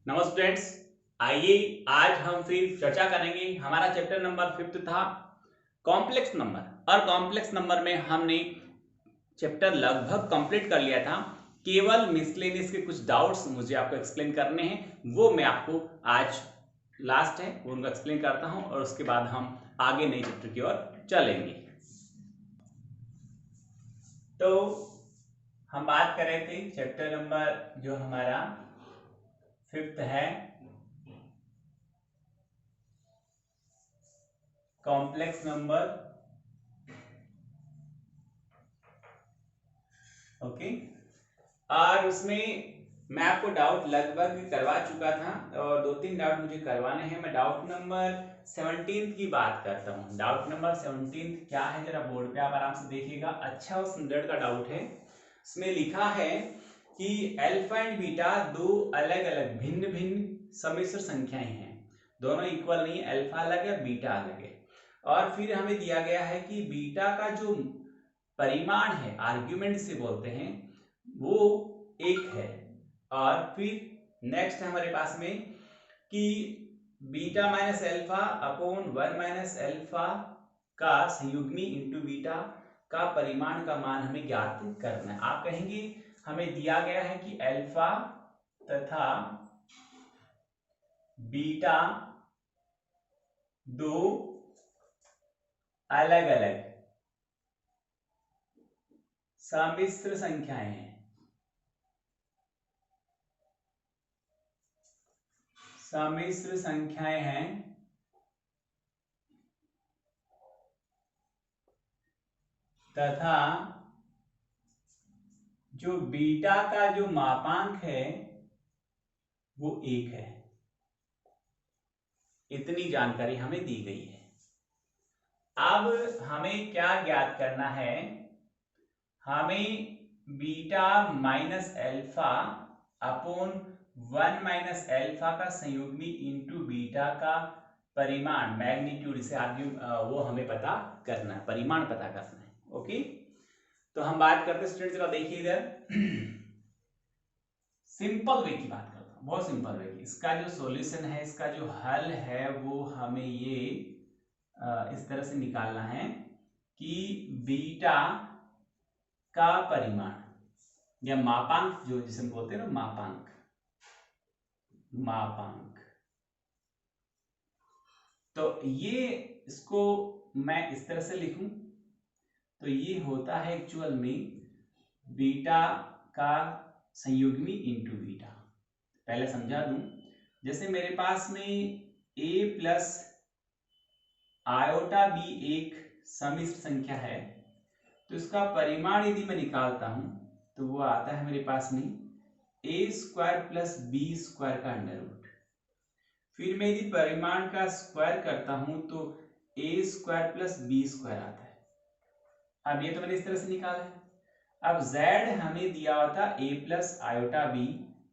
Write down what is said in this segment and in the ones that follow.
नमस्ते स्टूडेंट्स। आइए आज हम फिर चर्चा करेंगे। हमारा चैप्टर नंबर 5 था कॉम्प्लेक्स नंबर, और कॉम्प्लेक्स नंबर में हमने चैप्टर लगभग कंप्लीट कर लिया था। केवल मिसलेनियस के कुछ डाउट्स मुझे आपको एक्सप्लेन करने हैं, वो मैं आपको आज लास्ट है वो उनको एक्सप्लेन करता हूं, और उसके बाद हम आगे नए चैप्टर की ओर चलेंगे। तो हम बात कर रहे थे चैप्टर नंबर जो हमारा 5 है, कॉम्प्लेक्स नंबर। ओके, और उसमें मैं आपको डाउट लगभग करवा चुका था, और 2-3 डाउट मुझे करवाने हैं। मैं डाउट नंबर 17 की बात करता हूँ। डाउट नंबर 17 क्या है, जरा बोर्ड पे आप आराम से देखिएगा। अच्छा और स्टैंडर्ड का डाउट है। इसमें लिखा है कि अल्फा एंड बीटा दो अलग अलग भिन्न भिन्न सम्मिश्र संख्याएं हैं, दोनों इक्वल नहीं है, अल्फा अलग है बीटा अलग है। और फिर हमें दिया गया है कि बीटा का जो परिमाण है, आर्ग्यूमेंट से बोलते हैं, वो एक है। और फिर नेक्स्ट है हमारे पास में कि beta minus alpha upon 1 minus alpha का संयुग्मी इंटू बीटा का परिमाण का मान हमें ज्ञात करना है। आप कहेंगे हमें दिया गया है कि अल्फा तथा बीटा दो अलग अलग सम्मिश्र संख्याएं हैं। सम्मिश्र संख्याएं हैं तथा जो बीटा का जो मापांक है वो एक है। इतनी जानकारी हमें दी गई है। अब हमें क्या ज्ञात करना है, हमें beta minus alpha upon 1 minus alpha का संयुग्मी इंटू बीटा का परिमाण, मैग्नीट्यूड से आर्ग्यू वो हमें पता करना है, परिमाण पता करना है। ओके, तो हम बात करते हैं स्टूडेंट, जरा देखिए इधर। सिंपल वे की बात करता हूं, बहुत सिंपल वे की। इसका जो सॉल्यूशन है, इसका जो हल है, वो हमें ये इस तरह से निकालना है कि बीटा का परिमाण या मापांक, जो जिसे हम बोलते हैं ना मापांक, मापांक। तो ये इसको मैं इस तरह से लिखूं तो ये होता है एक्चुअल में बीटा का संयुग्मी इंटू बीटा। पहले समझा दूं, जैसे मेरे पास में a प्लस आयोटा बी एक सम्मिश्र संख्या है, तो इसका परिमाण यदि मैं निकालता हूं तो वो आता है मेरे पास में a square plus B square का अंडर रूट। फिर मैं यदि परिमाण का स्क्वायर करता हूं तो a square plus B square आता है। अब ये तो मैंने इस तरह से निकाला है। अब z हमें दिया हुआ था a प्लस आयोटा बी,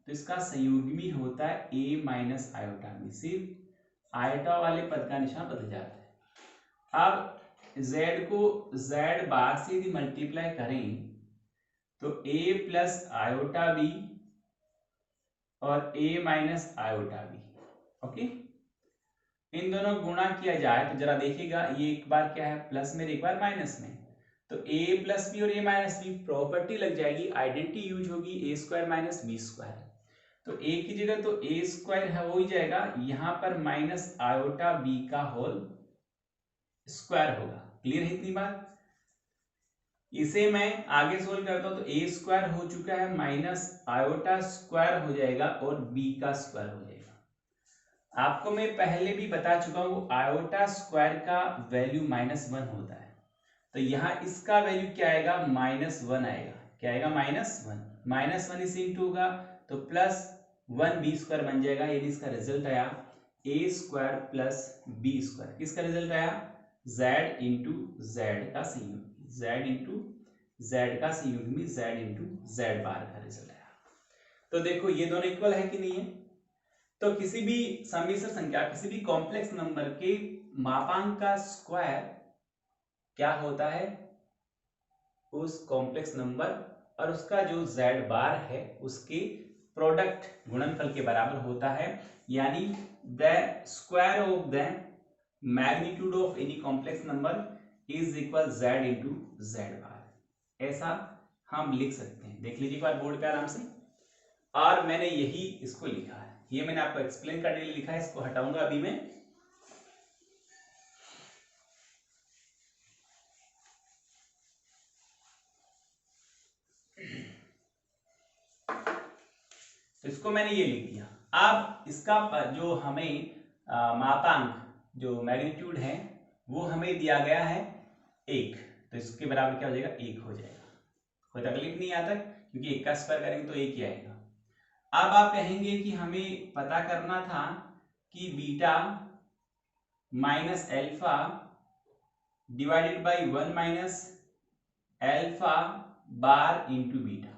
तो इसका संयुग्मी होता है a माइनस आयोटा बी। सिर्फ आयोटा वाले पद का निशान बदल जाता है। अब z को z बार से यदि मल्टीप्लाई करें तो a प्लस आयोटा बी और a minus iota B. Okay, इन दोनों गुणा किया जाए तो जरा देखिएगा, ये एक बार क्या है प्लस में, एक बार माइनस में, तो a प्लस बी और a माइनस बी प्रॉपर्टी लग जाएगी, आइडेंटिटी यूज होगी, a square minus B square. तो a की जगह तो a स्क्वायर है वो ही जाएगा, यहाँ पर माइनस आयोटा b का होल स्क्वायर होगा। क्लियर है इतनी बात? इसे मैं आगे सोल्व करता हूं तो a स्क्वायर हो चुका है, माइनस आयोटा स्क्वायर हो जाएगा और b का स्क्वायर हो जाएगा। आपको मैं पहले भी बता चुका हूं, आयोटा स्क्वायर का वैल्यू -1 होता है, तो यहाँ इसका वैल्यू क्या आएगा, -1 आएगा। क्या आएगा, -1। -1 इसे इंटू होगा तो +1 बी स्क्वायर बन जाएगा। यानी इसका रिजल्ट आया a square plus B square. किसका रिजल्ट आया, z इंटू जेड का संयुग्मी, z इंटू जेड का संयुग्मी, z इंटू जेड बार का रिजल्ट आया। तो देखो ये दोनों इक्वल है कि नहीं है। तो किसी भी सम्मिश्र संख्या, किसी भी कॉम्प्लेक्स नंबर के मापांक का स्क्वायर क्या होता है, उस कॉम्प्लेक्स नंबर और उसका जो z बार है उसके प्रोडक्ट गुणनफल के बराबर होता है, यानी the square of the magnitude of any complex number is equal z into z bar. ऐसा हम लिख सकते हैं, देख लीजिए एक बार बोर्ड पे आराम से। और मैंने यही इसको लिखा है, ये मैंने आपको एक्सप्लेन करने के लिए लिखा है, इसको हटाऊंगा अभी मैं। तो इसको मैंने ये लिख दिया। अब इसका जो हमें मापांक जो मैग्नीट्यूड है वो हमें दिया गया है 1, तो इसके बराबर क्या हो जाएगा, 1 हो जाएगा। कोई तकलीफ नहीं आता क्योंकि 1 का स्क्वायर करेंगे तो 1 ही आएगा। अब आप कहेंगे कि हमें पता करना था कि beta minus alpha divided by 1 minus alpha bar into beta.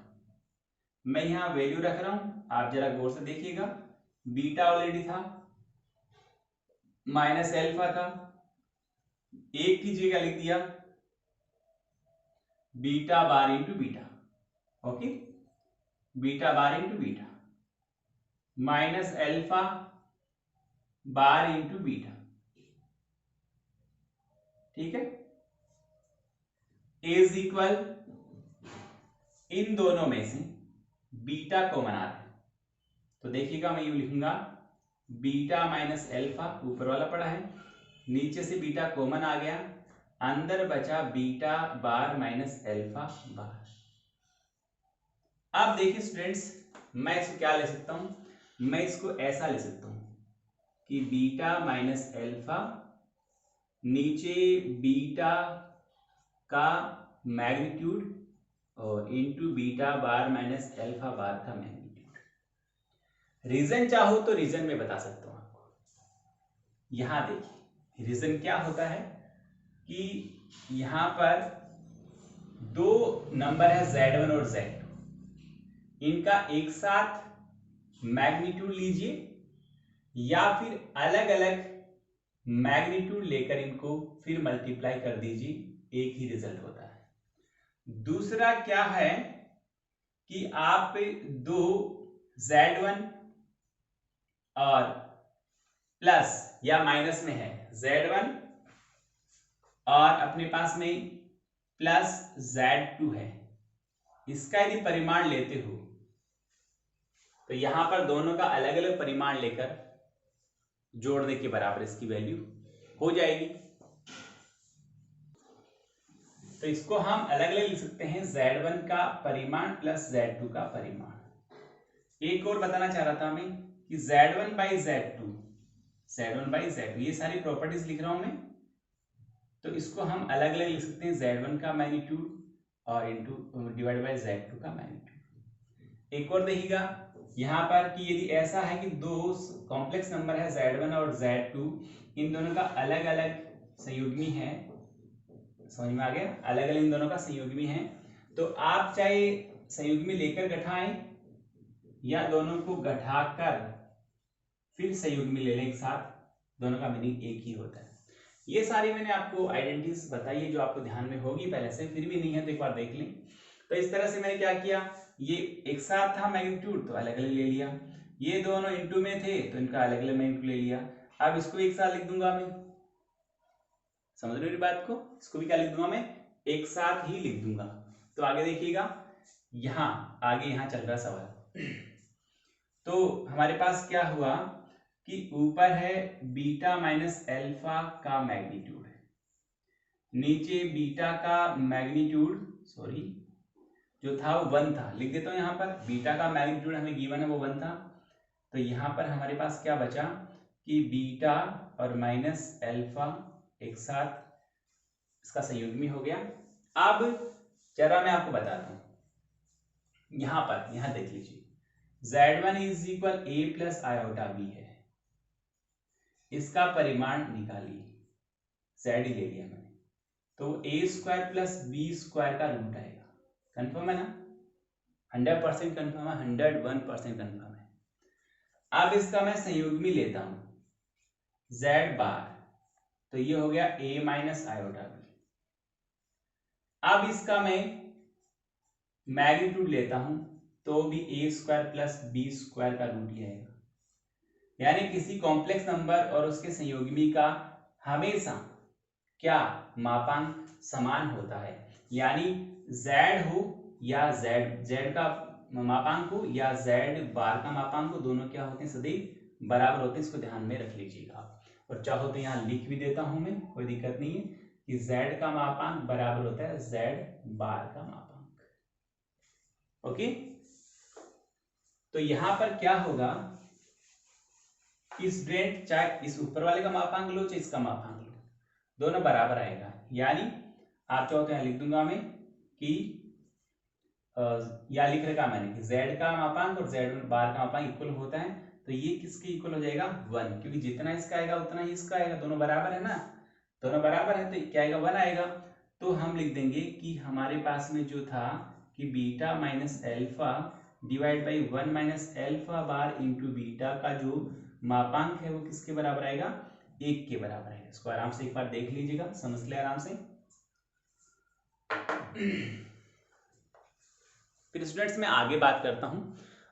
मैं यहां वैल्यू रख रहा हूं, आप जरा गौर से देखिएगा। बीटा ऑलरेडी था, माइनस एल्फा था, 1 की जगह लिख दिया beta bar into beta. Okay, beta bar into beta minus alpha bar into beta. ठीक है, इज इक्वल, इन दोनों में से बीटा कॉमन आ रहा है तो देखिएगा मैं यूं लिखूंगा बीटा माइनस एल्फा, ऊपर वाला पड़ा है, नीचे से बीटा कॉमन आ गया, अंदर बचा बीटा बार माइनस एल्फा बार। अब देखिए स्टूडेंट्स, मैं इसको क्या ले सकता हूं, मैं इसको ऐसा ले सकता हूं कि बीटा माइनस एल्फा नीचे बीटा का मैग्नीट्यूड और इंटू बीटा बार माइनस एल्फा बार का मैग्नीट्यूड। रीजन चाहो तो रीजन में बता सकता हूं आपको। यहां देखिए रीजन क्या होता है कि यहां पर दो नंबर है Z1 और Z2, इनका एक साथ मैग्नीट्यूड लीजिए या फिर अलग अलग मैग्नीट्यूड लेकर इनको फिर मल्टीप्लाई कर दीजिए, एक ही रिजल्ट होता है। दूसरा क्या है कि आप दो Z1 और प्लस या माइनस में है Z1 और अपने पास में प्लस Z2 है, इसका यदि परिमाण लेते हो तो यहां पर दोनों का अलग अलग परिमाण लेकर जोड़ने के बराबर इसकी वैल्यू हो जाएगी। तो इसको हम अलग अलग लिख सकते हैं, Z1 का परिमाण प्लस Z2 का परिमाण। एक और बताना चाह रहा था मैं कि Z1 by Z2, Z1 by Z2, ये सारी प्रॉपर्टीज लिख रहा हूं मैं, तो इसको हम अलग अलग लिख सकते हैं, Z1 का मैग्नीट्यूड और इंटू डिवाइड बाई Z2 का मैग्नीट्यूड। एक और देखिएगा यहां पर कि यदि ऐसा है कि दो कॉम्प्लेक्स नंबर है Z1 और Z2, इन दोनों का अलग अलग संयुग्मी है, समझ में आ गया, अलग अलग इन दोनों का संयुग्मी है, तो आप चाहे संयुग्मी लेकर घटाएं या दोनों को घटाकर फिर संयुग्मी ले लें एक साथ, दोनों का मीनिंग एक ही होता है। ये सारी मैंने आपको आइडेंटिटीज बताई है जो आपको ध्यान में होगी पहले से, फिर भी नहीं है तो एक बार देख लें। तो इस तरह से मैंने क्या किया, ये एक साथ था मैग्नीट्यूड तो अलग अलग ले लिया, ये दोनों इनटू में थे तो इनका अलग अलग मैग्नीट्यूड ले लिया। अब इसको एक साथ लिख दूंगा मैं, समझ रहे हो बात को, इसको भी क्या लिख दूंगा मैं, एक साथ ही लिख दूंगा। तो आगे देखिएगा, यहां आगे यहां चल रहा सवाल। तो हमारे पास क्या हुआ कि ऊपर है बीटा माइनस एल्फा का मैग्नीट्यूड, नीचे बीटा का मैग्नीट्यूड, सॉरी जो था वो 1 था, लिख देता हूं यहां पर, बीटा का मैग्नीट्यूड हमें गिवन है वो 1 था, तो यहां पर हमारे पास क्या बचा कि बीटा और माइनस एल्फा एक साथ इसका संयुग्मी हो गया। अब जरा मैं आपको बताता हूं, यहां पर यहां देख लीजिए Z1 is equal a plus iota b है, इसका परिमाण निकालिए, Z ही ले लिया मैंने, तो ए स्क्वायर प्लस बी स्क्वायर का रूट आएगा। कंफर्म है ना, 100% कंफर्म है, 101% कंफर्म है। अब इसका मैं संयुग्मी लेता हूं Z बार, तो ये हो गया a माइनस आयोटा बी। अब इसका मैं मैग्नीट्यूड लेता हूं तो भी ए स्क्वायर प्लस बी स्क्वायर का रूट ही आएगा। यानी किसी कॉम्प्लेक्स नंबर और उसके संयोगी का हमेशा क्या मापांक समान होता है, यानी z हो या z का मापांक हो या z बार का मापांक हो, दोनों क्या होते हैं, सदैव बराबर होते हैं। इसको ध्यान में रख लीजिएगा आप। और चाहो तो यहाँ लिख भी देता हूं मैं, कोई दिक्कत नहीं है, कि z का मापांक बराबर होता है z बार का मापांक। ओके, तो यहां पर क्या होगा, स्टूडेंट चाहे इस ऊपर वाले का मापांक लो चाहे इसका मापांक लो, दोनों बराबर आएगा। यानी आप चाहो तो यहाँ लिख दूंगा मैं कि या लिख रखा मैंने कि z का मापांक और z बार का मापांक इक्वल होता है, तो ये किसके इक्वल हो जाएगा, 1, क्योंकि जितना इसका आएगा उतना ही इसका आएगा, दोनों बराबर है ना, दोनों बराबर है, तो क्या आएगा, 1 आएगा। तो हम लिख देंगे कि हमारे पास में जो था कि beta minus alpha divide by 1 minus alpha bar into beta का जो मापांक है वो किसके बराबर आएगा, 1 के बराबर है। इसको आराम से एक बार देख लीजिएगा, समझ ले आराम से। फिर स्टूडेंट्स मैं आगे बात करता हूं।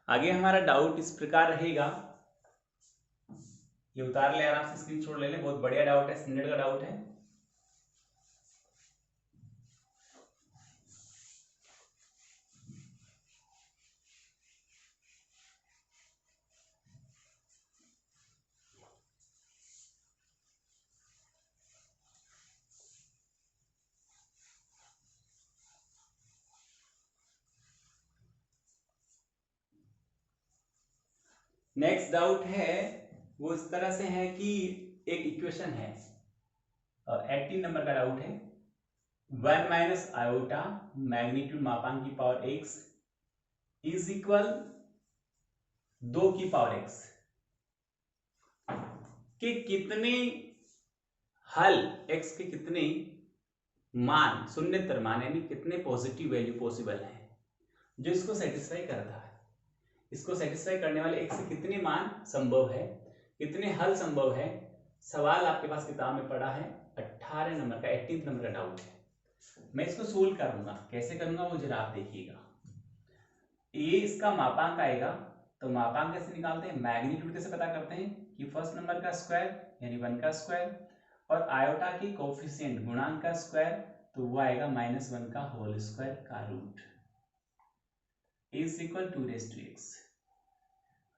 आगे हमारा डाउट इस प्रकार रहेगा, ये उतार ले आराम से, स्क्रीन छोड़ ले, बहुत बढ़िया डाउट है, स्टैंडर्ड का डाउट है। नेक्स्ट डाउट है वो इस तरह से है कि एक इक्वेशन है, 18 नंबर का डाउट है, 1 माइनस आयोटा मैग्नीट्यूड मापांक की पावर x इज इक्वल 2 की पावर x के कितने हल, x के कितने मान, शून्यतर मान, यानी कितने पॉजिटिव वैल्यू पॉसिबल है जो इसको सेटिस्फाई करता है। इसको सेटिस्फाई करने वाले x से कितने मान संभव है, कितने हल संभव है। सवाल आपके पास किताब में पड़ा है, 18 नंबर का, 18 नंबर का डाउट है। मैं इसको सोल्व करूंगा, कैसे करूंगा वो जरा आप देखिएगा। ए इसका मापांक आएगा, तो मापांक कैसे निकालते हैं, मैग्नीट्यूड कैसे पता करते हैं कि फर्स्ट नंबर का स्क्वायर यानी 1 का स्क्वायर और आयोटा के कोफिशिएंट गुणांक का स्क्वायर, तो वो आएगा -1 का होल स्क्वायर का root is equal to raise to x।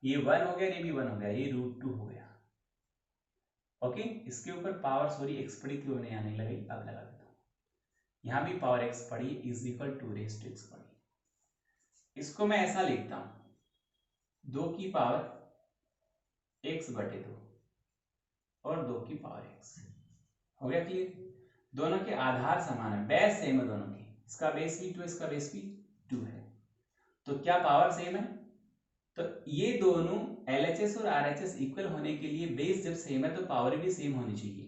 ये 1 हो गया, ये भी 1 हो गया, ये √2 हो गया। ओके, इसके ऊपर पावर सॉरी x पड़ी थी वो नहीं आने लगी, अब लगा देता हूं। यहां भी पावर x पड़ी is equal to raise to x पड़ी। इसको मैं ऐसा लिखता हूं, 2 की पावर x बटे 2 और 2 की पावर x। हो गया क्लियर। दोनों के आधार समान है, बेस सेम है दोनों की, इसका बेस भी 2 इसका बेस भी 2 है, तो क्या पावर सेम है, तो ये दोनों LHS और RHS इक्वल होने के लिए बेस जब सेम है तो पावर भी सेम होनी चाहिए।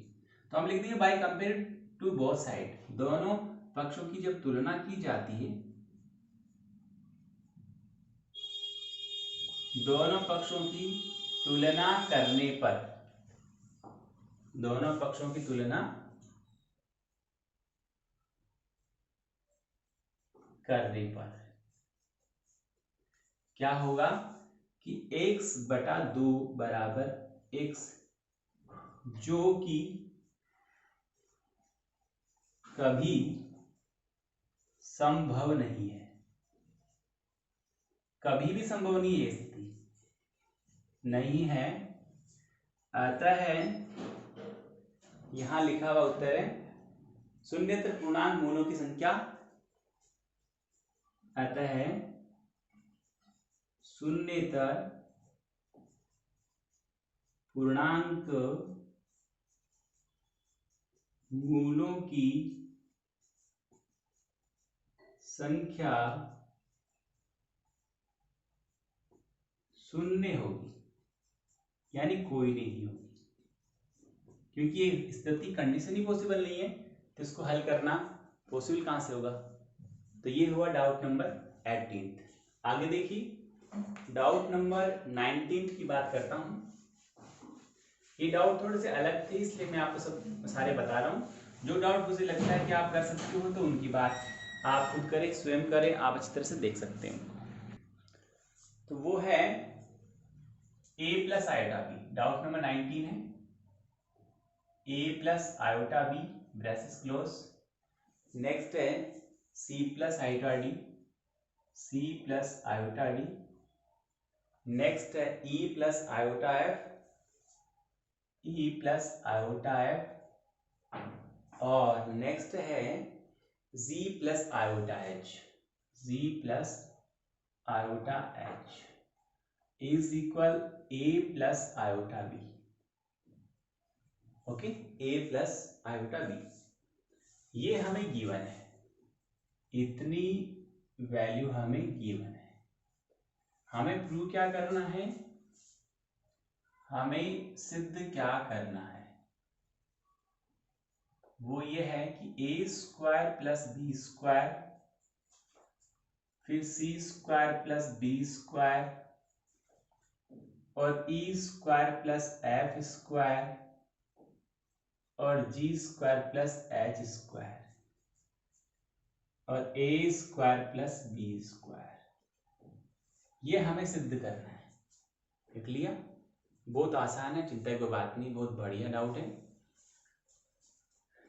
तो हम लिख देंगे by compare to both side, दोनों पक्षों की जब तुलना की जाती है, दोनों पक्षों की तुलना करने पर, दोनों पक्षों की तुलना करने पर क्या होगा कि x बटा 2 बराबर x, जो कि कभी संभव नहीं है, कभी भी संभव नहीं है, स्थिति नहीं है। अतः यहां लिखा हुआ उत्तर है शून्येतर पूर्णांक मूलों की संख्या, अतः शून्येतर पूर्णांक मूलों की संख्या शून्य होगी, यानी कोई नहीं होगी, क्योंकि ये स्थिति कंडीशन ही पॉसिबल नहीं है, तो इसको हल करना पॉसिबल कहां से होगा। तो ये हुआ डाउट नंबर 18। आगे देखिए डाउट नंबर 19 की बात करता हूं। ये डाउट थोड़े से अलग थे, इसलिए मैं आपको सब सारे बता रहा हूं। जो डाउट मुझे लगता है कि आप कर सकते हो तो उनकी बात आप खुद करें, स्वयं करें, आप अच्छी तरह से देख सकते हैं। तो वो है a plus iota B. Doubt number 19 है a plus iota B brackets close. Next है c plus iota D, c plus iota D. Next है e plus iota F, e plus iota F. और नेक्स्ट है z plus iota H, z plus iota H is equal a plus iota B. Okay, a plus iota B ये हमें given है, इतनी value हमें given है। हमें prove क्या करना है, हमें सिद्ध क्या करना है, वो ये है कि a square plus B square, फिर c square plus B square और e square plus F square और g square plus H square और a square plus B square, ये हमें सिद्ध करना है। देख लिया, बहुत आसान है, चिंता की कोई बात नहीं, बहुत बढ़िया डाउट है।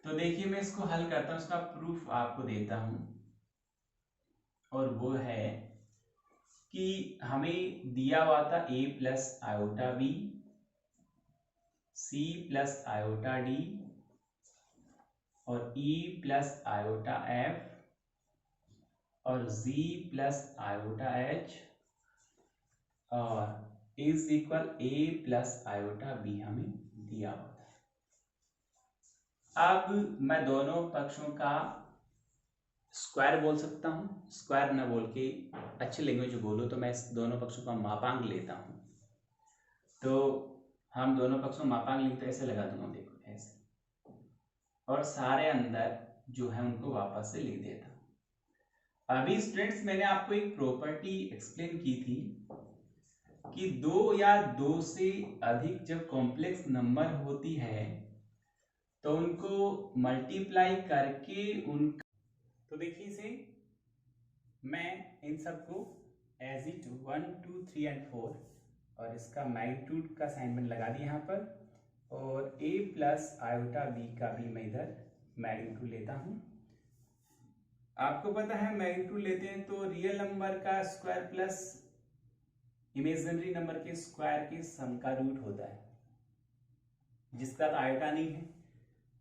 तो देखिए मैं इसको हल करता हूँ, इसका प्रूफ आपको देता हूं। और वो है कि हमें दिया हुआ था a plus iota B, c plus iota D और e प्लस आयोटा एफ और z प्लस आयोटा एच और is equal a plus iota B हमें दिया होता है। अब मैं दोनों पक्षों का स्क्वायर बोल सकता हूँ, स्क्वायर ना बोल के अच्छी लैंग्वेज बोलो तो मैं इस दोनों पक्षों का मापांक लेता हूँ। तो हम दोनों पक्षों मापांक लिखते ऐसे लगा दूंगा, देखो ऐसे, और सारे अंदर जो है उनको वापस से लिख देता हूँ। अभी स्टूडेंट्स मैंने आपको एक प्रॉपर्टी एक्सप्लेन की थी कि दो या दो से अधिक जब कॉम्प्लेक्स नंबर होती है तो उनको मल्टीप्लाई करके उन, तो देखिए इसे मैं इन सबको एज इट 1 2 3 एंड 4 और इसका मैग्नीट्यूड का साइन मैंने लगा दिया यहाँ पर, और a प्लस आयोटा b का भी मैं इधर मैग्नीट्यूड लेता हूँ। आपको पता है मैग्नीट्यूड लेते हैं तो रियल नंबर का स्क्वायर प्लस इमेजिनरी नंबर के स्क्वायर के सम का रूट होता है। जिसका आयोटा नहीं है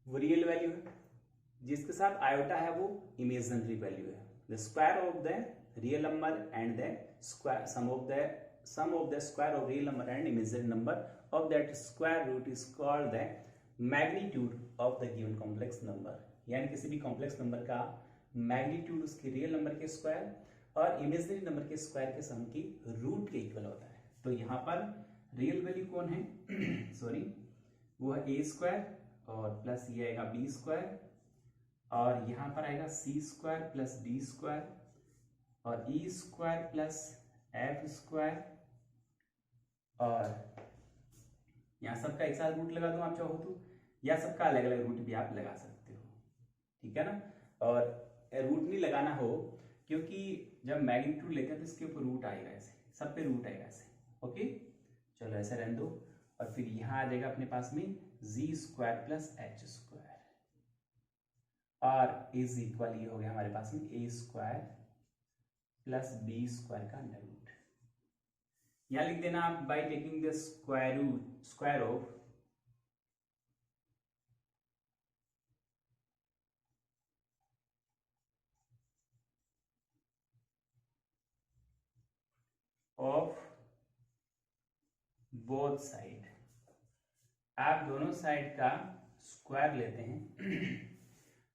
वो रियल वैल्यू है, जिसके साथ आयोटा है वो इमेजिनरी वैल्यू है। The square of the real number and the square sum of the square of real number and imaginary number of that square root is called the magnitude of the given complex number. यानी किसी भी complex number का magnitude उसके real number के square और imaginary number के square के sum की रूट के इक्वल होता है। तो यहाँ पर रियल वैल्यू कौन है सॉरी वो है ए स्क्वायर और प्लस ये आएगा बी स्क्वायर और यहाँ पर आएगा सी स्क्वायर प्लस डी स्क्वायर और ई स्क्वायर प्लस एफ स्क्वायर और यहाँ सबका एक साथ रूट लगा दूं आप चाहो तो, या सबका अलग अलग रूट भी आप लगा सकते हो, ठीक है ना। और रूट नहीं लगाना हो क्योंकि जब मैग्नीट्यूड लेते हैं तो इसके ऊपर रूट आएगा, ऐसे सब पे रूट आएगा ऐसे। ओके चलो ऐसे रहने दो और फिर यहाँ आ जाएगा अपने पास में जी स्क्वायर प्लस एच स्क्वायर और इज इक्वल ये हो गया हमारे पास में ए स्क्वायर प्लस बी स्क्वायर का अंडर रूट। यहाँ लिख देना आप by taking the square of both side. आप दोनों साइड का स्क्वायर लेते हैं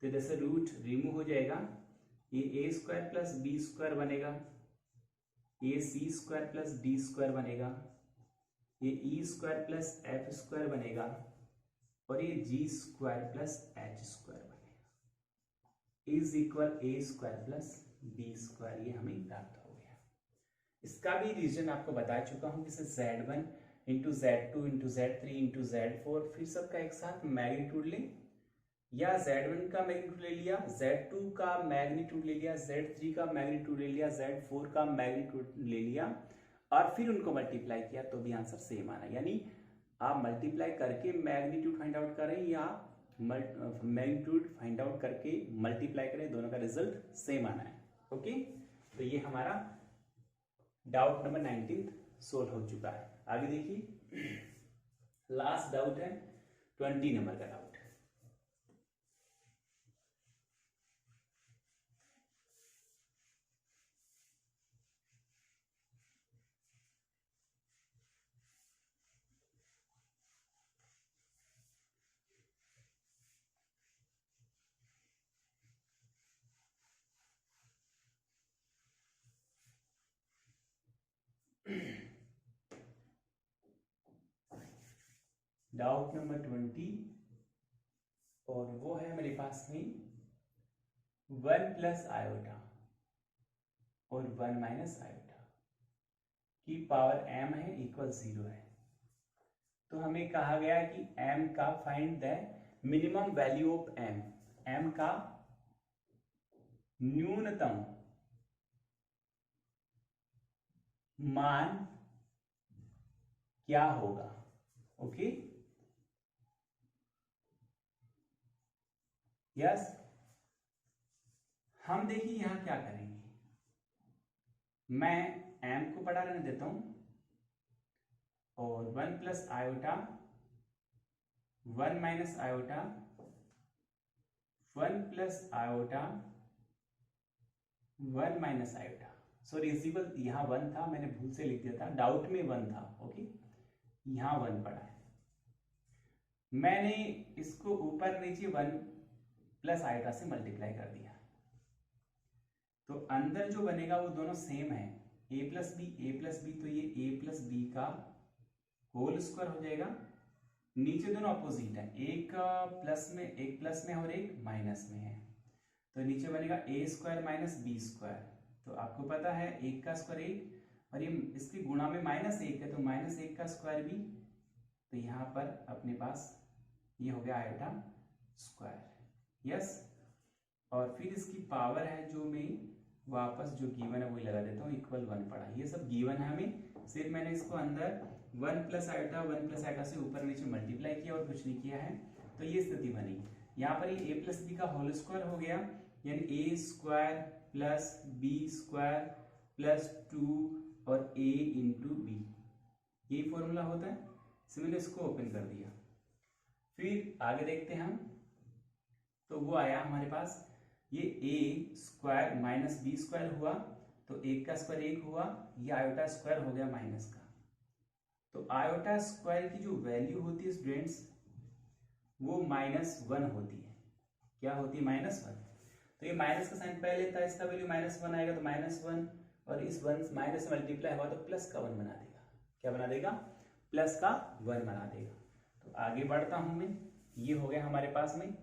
तो जैसे रूट रिमूव हो जाएगा, ये A square plus B square बनेगा, ये C square plus D square बनेगा, ये E square plus F square बनेगा और ये G square plus H square बनेगा is equal A square plus B square. ये हमें प्राप्त हो गया। इसका भी रीजन आपको बता चुका हूं, जैसे Z1 into Z2 into Z3 into Z4 फिर सबका एक साथ मैग्नीट्यूड लें, या Z1 का मैग्नीट्यूड ले लिया, Z2 का मैग्नीट्यूड ले लिया, Z3 का मैग्नीट्यूड ले लिया, Z4 का मैग्नीट्यूड ले लिया और फिर उनको मल्टीप्लाई किया तो भी आंसर सेम आना। यानी आप मल्टीप्लाई करके मैग्नीट्यूड फाइंड आउट करें या मैग्नीट्यूड फाइंड आउट करके मल्टीप्लाई करें, दोनों का रिजल्ट सेम आना है। ओके, तो ये हमारा डाउट नंबर 19 सोल्व हो चुका है। आगे देखिए, लास्ट डाउट है 20 नंबर का डाउट। डाउट नंबर 20, और वो है मेरे पास में 1 प्लस आयोटा और 1 माइनस आयोटा की पावर m है इक्वल 0 है। तो हमें कहा गया है कि m का find the minimum value of m का न्यूनतम मान क्या होगा। ओके, यस, हम देखिए यहां क्या करेंगे, मैं m को पढ़ा रहने देता हूं और 1 plus iota 1 minus iota 1 plus iota 1 minus iota, sorry equal, यहाँ 1 था, मैंने भूल से लिख दिया था, डाउट में 1 था। ओके, यहाँ 1 पड़ा है, मैंने इसको ऊपर नीचे 1 प्लस आयोटा से मल्टीप्लाई कर दिया, तो अंदर जो बनेगा वो दोनों सेम है, a प्लस बी, तो ये a प्लस बी का होल स्क्वायर हो जाएगा। नीचे दोनों अपोजिट है, एक प्लस में और एक माइनस में है, तो नीचे बनेगा a square minus B square. तो आपको पता है 1 का स्क्वायर 1, और ये इसके गुणा में -1 है, तो -1 का स्क्वायर भी, तो यहाँ पर अपने पास ये हो गया आयोटा स्क्वायर। यस, और फिर इसकी पावर है जो मैं वापस जो गिवन है वही लगा देता हूँ, इक्वल 1 पड़ा, ये सब गिवन है हमें, सिर्फ मैंने इसको अंदर 1 प्लस आयोटा से ऊपर नीचे मल्टीप्लाई किया और कुछ नहीं किया है, तो ये स्थिति बनी। यहाँ पर ये a प्लस बी का होल स्क्वायर हो गया, यानी a square plus B square plus 2 और a इंटू बी, यही फॉर्मूला होता है। इसे मैंने इसको ओपन कर दिया, फिर आगे देखते हैं हम, तो वो आया हमारे पास ये a square minus B square हुआ, तो 1 का स्क्वायर 1 हुआ, ये आयोटा स्क्वायर हो गया माइनस का। तो आयोटा स्क्वायर की जो वैल्यू होती है स्टूडेंट्स, वो -1 होती है। क्या होती है? -1। तो ये माइनस का साइन पहले था, इसका वैल्यू -1 आएगा, तो -1, और इस 1 माइनस से मल्टीप्लाई हुआ तो प्लस का 1 बना देगा। क्या बना देगा? प्लस का 1 बना देगा। तो आगे बढ़ता हूं मैं, ये हो गया हमारे पास में,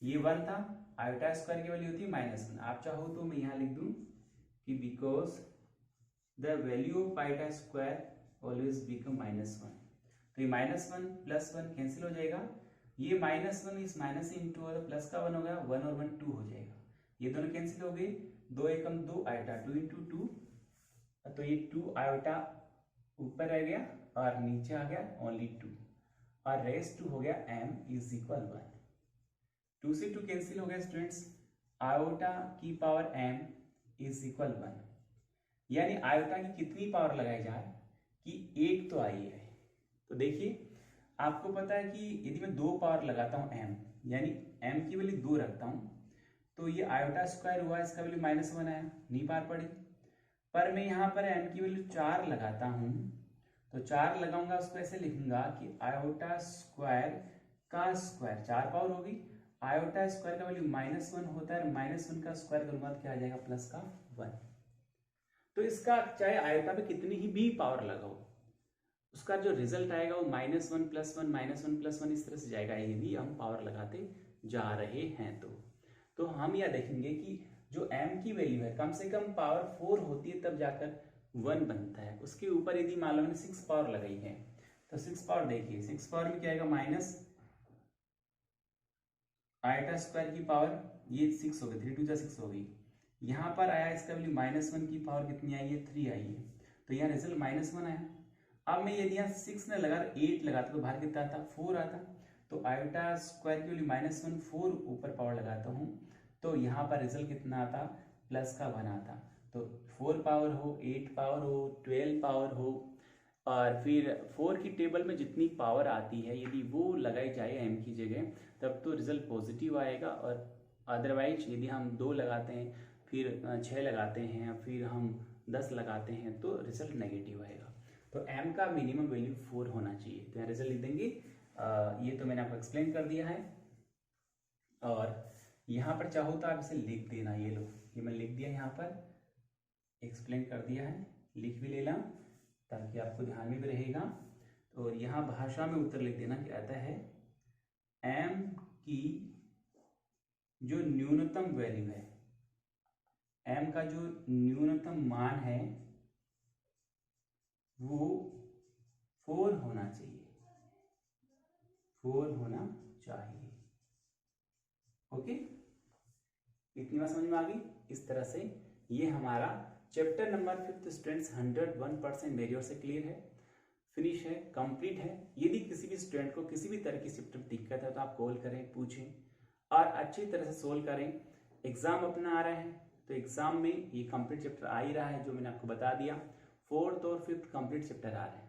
ये 1 था, आयोटा स्क्वायर की वैल्यू होती है -1। आप चाहो तो मैं यहाँ लिख दूं कि because the value of iota square always become -1। तो ये -1 प्लस 1 कैंसिल हो जाएगा, ये -1 इस माइनस से इंटू होगा, प्लस का 1 हो गया, 1 और 1 2 हो जाएगा, ये दोनों कैंसिल हो गए, 2 एकम 2 आयोटा, 2 इंटू 2, तो ये 2 आयोटा ऊपर रह गया और नीचे आ गया ओनली 2, और रेस्ट 2 हो गया m इज इक्वल 1। 2 से 2 कैंसिल हो गया स्टूडेंट्स, आयोटा की पावर m इज इक्वल 1, यानी आयोटा की कितनी पावर लगाई जाए कि 1 तो आई है। तो देखिए आपको पता है कि यदि मैं 2 पावर लगाता हूं m, यानी m की वैल्यू 2 रखता हूं, तो ये आयोटा स्क्वायर हुआ, इसका वैल्यू -1 आया, नहीं पार पड़ी। पर मैं यहाँ पर m की वैल्यू 4 लगाता हूं, तो 4 लगाऊंगा, उसको ऐसे लिखूंगा कि आयोटा स्क्वायर का स्क्वायर, 4 पावर होगी, आयोटा स्क्वायर का वैल्यू -1 होता है, -1 का स्क्वायर करूंगा तो क्या आ जाएगा? प्लस का 1। तो इसका चाहे आयोटा पे कितनी ही भी पावर लगाओ, उसका जो रिजल्ट आएगा वो -1 प्लस 1 -1 प्लस 1 इस तरह से जाएगा, यदि हम पावर लगाते जा रहे हैं तो हम यह देखेंगे कि जो m की वैल्यू है कम से कम पावर 4 होती है तब जाकर 1 बनता है। उसके ऊपर यदि मान लो मैंने 6 पावर लगाई है, तो 6 पावर देखिए, 6 पावर में क्या आएगा? माइनस आयोटा स्क्वायर की पावर, ये 6 हो गई, 3 2 6 हो गई, यहाँ पर आया इसका वैल्यू -1 की पावर कितनी आई है? 3 आई है, तो यहाँ रिजल्ट -1 आया। अब मैं यदि यहाँ 6 ने लगा 8 लगाता तो बाहर कितना आता, 4 आता। तो आयोटा स्क्वायर की वैल्यू -1, 4 ऊपर पावर लगाता हूँ तो यहाँ पर रिजल्ट कितना आता, प्लस का 1 आता। तो 4 पावर हो, 8 पावर हो, 12 पावर हो, और फिर 4 की टेबल में जितनी पावर आती है यदि वो लगाई जाए m की जगह तब तो रिजल्ट पॉजिटिव आएगा। और अदरवाइज यदि हम 2 लगाते हैं, फिर 6 लगाते हैं, फिर हम 10 लगाते हैं तो रिजल्ट नेगेटिव आएगा। तो m का मिनिमम वैल्यू 4 होना चाहिए। तो यहाँ रिजल्ट लिख देंगे। ये तो मैंने आपको एक्सप्लेन कर दिया है। और यहाँ पर चाहो तो आप इसे लिख देना। ये लो, ये मैं लिख दिया, यहाँ पर एक्सप्लेन कर दिया है, लिख भी लेना ताकि आपको ध्यान में भी रहेगा। तो यहाँ भाषा में उत्तर लिख देना, कहता है m की जो न्यूनतम वैल्यू है, m का जो न्यूनतम मान है वो 4 होना चाहिए, 4 होना चाहिए। ओके, इतनी बात समझ में आ गई। इस तरह से ये हमारा चैप्टर नंबर 5 स्टूडेंट्स 101% मेरी ओर से क्लियर है, फिनिश है, कंप्लीट है। यदि किसी भी स्टूडेंट को किसी भी तरह की चैप्टर दिक्कत है तो आप कॉल करें, पूछें और अच्छी तरह से सोल्व करें। एग्जाम अपना आ रहा है तो एग्जाम में ये कंप्लीट चैप्टर आ ही रहा है, जो मैंने आपको बता दिया। 4th और 5th कंप्लीट चैप्टर आ रहे हैं।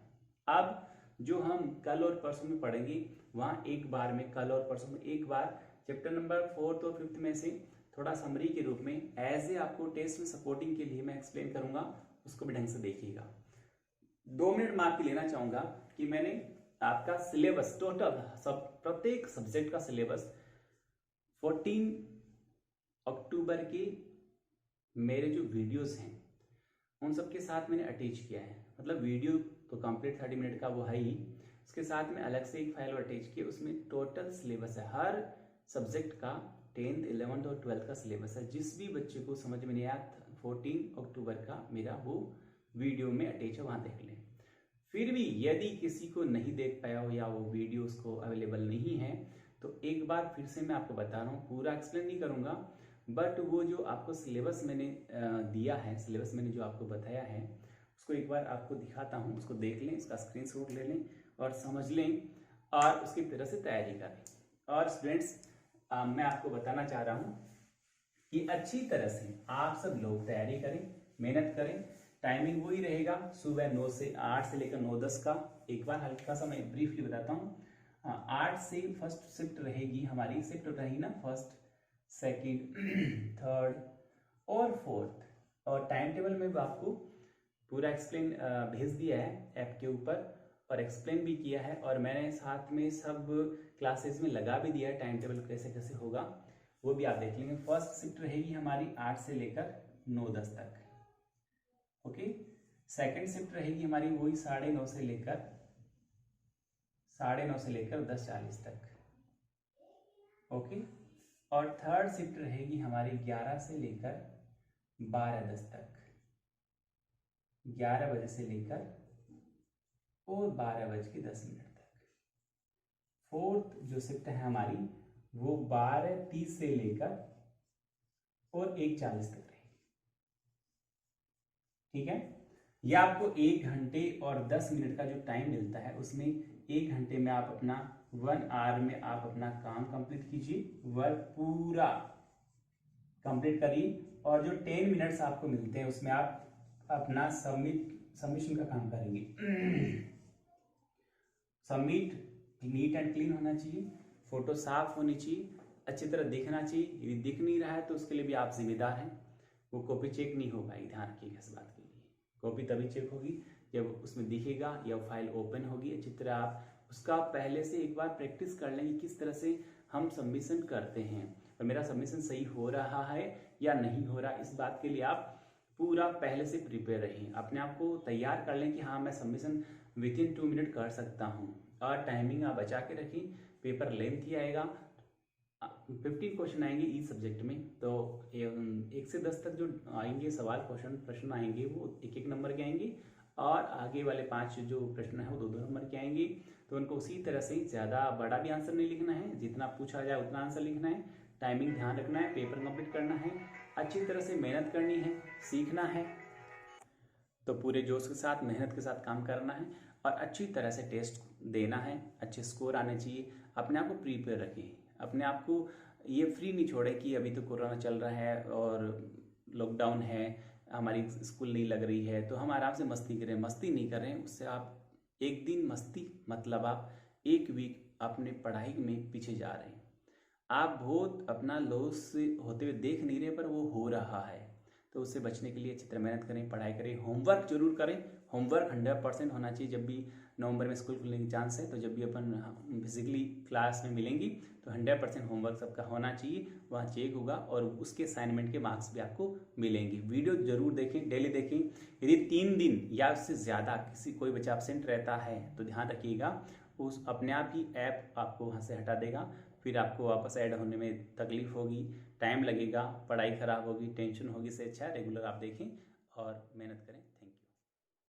अब जो हम कल और परसों में पढ़ेंगे वहाँ एक बार में, कल और परसों में एक बार चैप्टर नंबर 4th और 5th में से थोड़ा समरी के रूप में एज ए आपको टेस्ट में सपोर्टिंग के लिए मैं एक्सप्लेन करूंगा, उसको भी ढंग से देखिएगा। 2 मिनट मार्क लेना चाहूंगा कि मैंने आपका सिलेबस टोटल प्रत्येक सब्जेक्ट का सिलेबस 14 अक्टूबर के मेरे जो वीडियोस हैं उन सब के साथ मैंने अटैच किया है। मतलब वीडियो तो कंप्लीट 30 मिनट का वो है ही, उसके साथ में अलग से एक फाइल अटैच किया, उसमें टोटल सिलेबस है हर सब्जेक्ट का, 10th, 11th और 12th का सिलेबस है। जिस भी बच्चे को समझ में नहीं आया 14 अक्टूबर का मेरा वो वीडियो में अटैच है, वहाँ देख लें। फिर भी यदि किसी को नहीं देख पाया हो या वो वीडियो उसको अवेलेबल नहीं है तो एक बार फिर से मैं आपको बता रहा हूँ, पूरा एक्सप्लेन नहीं करूँगा, बट वो जो आपको सिलेबस मैंने दिया है, सिलेबस मैंने जो आपको बताया है उसको एक बार आपको दिखाता हूँ, उसको देख लें, इसका स्क्रीनशॉट ले लें और समझ लें और उसकी तरह से तैयारी करें। और स्टूडेंट्स मैं आपको बताना चाह रहा हूँ कि अच्छी तरह से आप सब लोग तैयारी करें, मेहनत करें। टाइमिंग वही रहेगा, सुबह 9 से 8 से लेकर 9-10 का। एक बार हल्का सा मैं ब्रीफली बताता हूँ। 8 से फर्स्ट शिफ्ट रहेगी हमारी, शिफ्ट रहेगी ना, फर्स्ट, सेकंड, थर्ड और फोर्थ। और टाइम टेबल में भी आपको पूरा एक्सप्लेन भेज दिया है ऐप के ऊपर और एक्सप्लेन भी किया है, और मैंने साथ में सब क्लासेस में लगा भी दिया है टाइम टेबल कैसे कैसे होगा, वो भी आप देख लेंगे। फर्स्ट शिफ्ट रहेगी हमारी 8 से लेकर 9-10 तक। ओके, सेकंड शिफ्ट रहेगी हमारी वही 9:30 से लेकर 10:40 तक। ओके, और थर्ड शिफ्ट रहेगी हमारी 11 से लेकर 12:10 तक, 11 बजे से लेकर और 12:10 तक। फोर्थ जो शिफ्ट है हमारी वो 12:30 से लेकर और 1:40 तक रहेगी। ठीक है, यह आपको 1 घंटे और 10 मिनट का जो टाइम मिलता है उसमें 1 घंटे में आप अपना 1 आवर में आप अपना काम कंप्लीट कीजिए, वर्क पूरा कंप्लीट करिए, और जो 10 मिनट्स आपको मिलते हैं उसमें आप अपना सबमिशन का काम करेंगे। सबमिट नीट एंड क्लीन होना चाहिए, फोटो साफ होनी चाहिए, अच्छी तरह दिखना चाहिए। यदि दिख नहीं रहा है तो उसके लिए भी आप जिम्मेदार हैं, वो कॉपी चेक नहीं हो पाएगी। ध्यान रखिएगा इस बात के लिए। कॉपी तभी चेक होगी जब उसमें दिखेगा या फाइल ओपन होगी। अच्छी तरह आप उसका पहले से एक बार प्रैक्टिस कर लेंगे किस तरह से हम सबमिशन करते हैं और मेरा सबमिशन सही हो रहा है या नहीं हो रहा। इस बात के लिए आप पूरा पहले से प्रिपेयर रहिए, अपने आप को तैयार कर लें कि हाँ मैं सबमिशन विथिन 2 मिनट कर सकता हूँ। और टाइमिंग आप बचा के रखिए, पेपर लेंथ ही आएगा, 50 क्वेश्चन आएंगे इस सब्जेक्ट में, तो 1 से 10 तक जो आएंगे सवाल प्रश्न आएंगे वो 1-1 नंबर के आएंगे, और आगे वाले 5 जो प्रश्न है वो 2-2 नंबर के आएंगे। तो उनको उसी तरह से ज़्यादा बड़ा भी आंसर नहीं लिखना है, जितना पूछा जाए उतना आंसर लिखना है, टाइमिंग ध्यान रखना है, पेपर कंप्लीट करना है, अच्छी तरह से मेहनत करनी है, सीखना है। तो पूरे जोश के साथ, मेहनत के साथ काम करना है और अच्छी तरह से टेस्ट देना है, अच्छे स्कोर आने चाहिए। अपने आप को प्रिपेयर रखें, अपने आप को ये फ्री नहीं छोड़े कि अभी तो कोरोना चल रहा है और लॉकडाउन है, हमारी स्कूल नहीं लग रही है तो हम आराम से मस्ती करें। मस्ती नहीं करें, उससे आप एक दिन मस्ती मतलब आप एक वीक अपने पढ़ाई में पीछे जा रहे हैं। आप बहुत अपना लॉस होते हुए देख नहीं रहे, पर वो हो रहा है। तो उससे बचने के लिए अच्छी तरह मेहनत करें, पढ़ाई करें, होमवर्क जरूर करें। होमवर्क 100% होना चाहिए। जब भी नवंबर में स्कूल खुलने की चांस है, तो जब भी अपन फिजिकली क्लास में मिलेंगी तो 100% होमवर्क सबका होना चाहिए, वहाँ चेक होगा और उसके असाइनमेंट के मार्क्स भी आपको मिलेंगे। वीडियो जरूर देखें, डेली देखें। यदि 3 दिन या उससे ज़्यादा किसी कोई बच्चा एब्सेंट रहता है तो ध्यान रखिएगा, उस अपने आप ही ऐप आपको वहाँ से हटा देगा। फिर आपको वापस ऐड होने में तकलीफ होगी, टाइम लगेगा, पढ़ाई खराब होगी, टेंशन होगी। इससे अच्छा रेगुलर आप देखें और मेहनत करें।